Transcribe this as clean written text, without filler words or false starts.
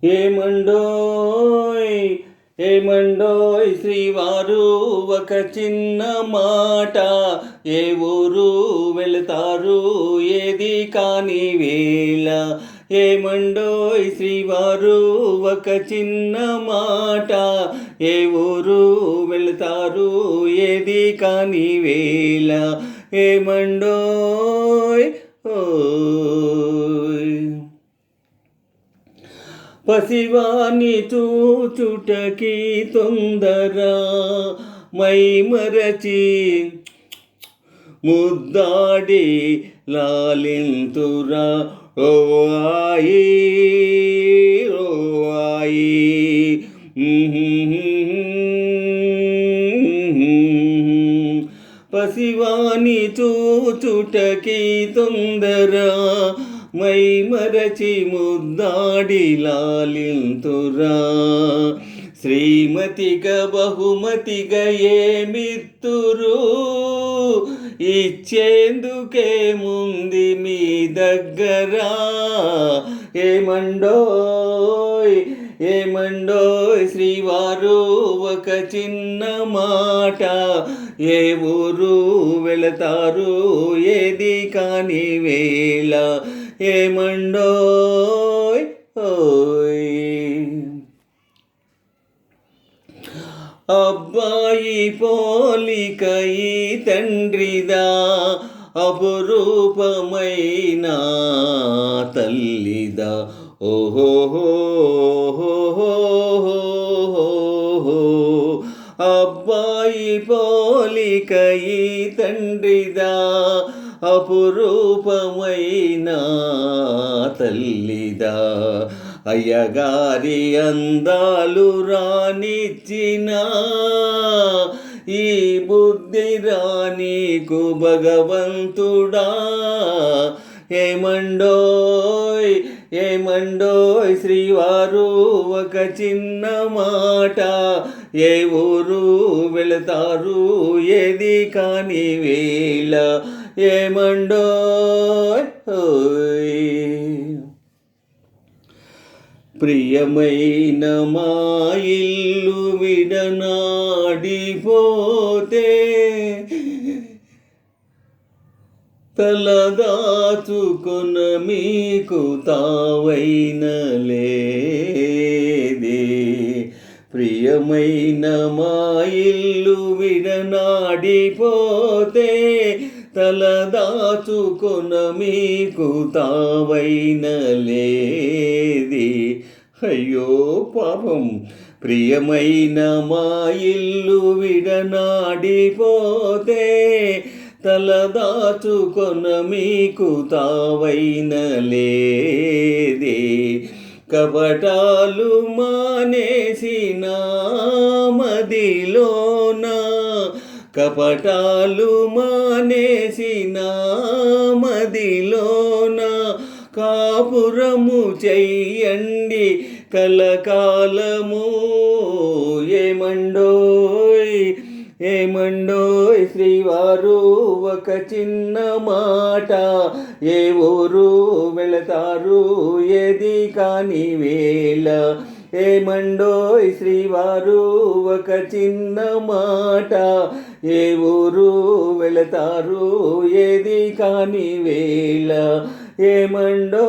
ఏమండోయ్ ఏమండోయ్ శ్రీవారు ఒక చిన్న మాట, ఏ ఊరు వెళతారు ఏది కాని వేళ. ఏమండోయ్ శ్రీవారు ఒక చిన్న మాట, ఏ ఊరు వెళతారు ఏది కాని వేళ. ఏమండోయ్ పసివాని చూచుటకి తొందర, మై మరచి ముద్దాడి లాలింతురా ఓ ఆయి ఓ ఆయి. పసివాని చూచుటకి తొందర, మై మరచి ముద్దాడి లాలింతురా. శ్రీమతిగా బహుమతిగా ఏమిత్తురు, ఇచ్చేందుకే ముంది మీ దగ్గర. ఏమండోయ్ ఏమండోయ్ శ్రీవారు ఒక చిన్న మాట, ఏ ఊరు వెళతారు ఏది కాని వేళ. ఏమండోయ్ అబ్బాయి పోలిక ఈ తండ్రిదా, అపురూపమైన తల్లిదా. ఓహో అబ్బాయి పోలిక ఈ తండ్రిదా, అపురూపమైన తల్లిదా. అయ్యగారి అందాలు రానిచ్చిన ఈ బుద్ధి రానీకు భగవంతుడా. ఏమండోయ్ ఏమండోయ్ శ్రీవారు ఒక చిన్న మాట, ఏ ఊరు వెళతారు ఏది కాని వేళ. ఏమండోయ్ ప్రియమైన మా ఇల్లు విడనాడిపోతే, తలదాచుకొన మీకు తావైన లేదే. ప్రియమైన మా ఇల్లు విడనాడిపోతే, తలదాచుకొన మీకు తావైన లేదే. అయ్యో పాపం. ప్రియమైన మా ఇల్లు విడనాడిపోతే, తలదాచుకొన మీకు తావైన లేదే. కపటాలు మానేసిన మదిలోన, కపటాలు మానేసిన మదిలోన, కాపురము చెయ్యండి కలకాలము. ఏమండోయ్ ఏమండోయ్ శ్రీవారు ఒక చిన్న మాట, ఏ ఊరు వెళతారు ఏది కాని వేళ. ఏమండోయ్ శ్రీవారు ఒక చిన్న మాట, ఏ ఊరు వెళతారు ఏది కాని వేళ. ఏమండోయ్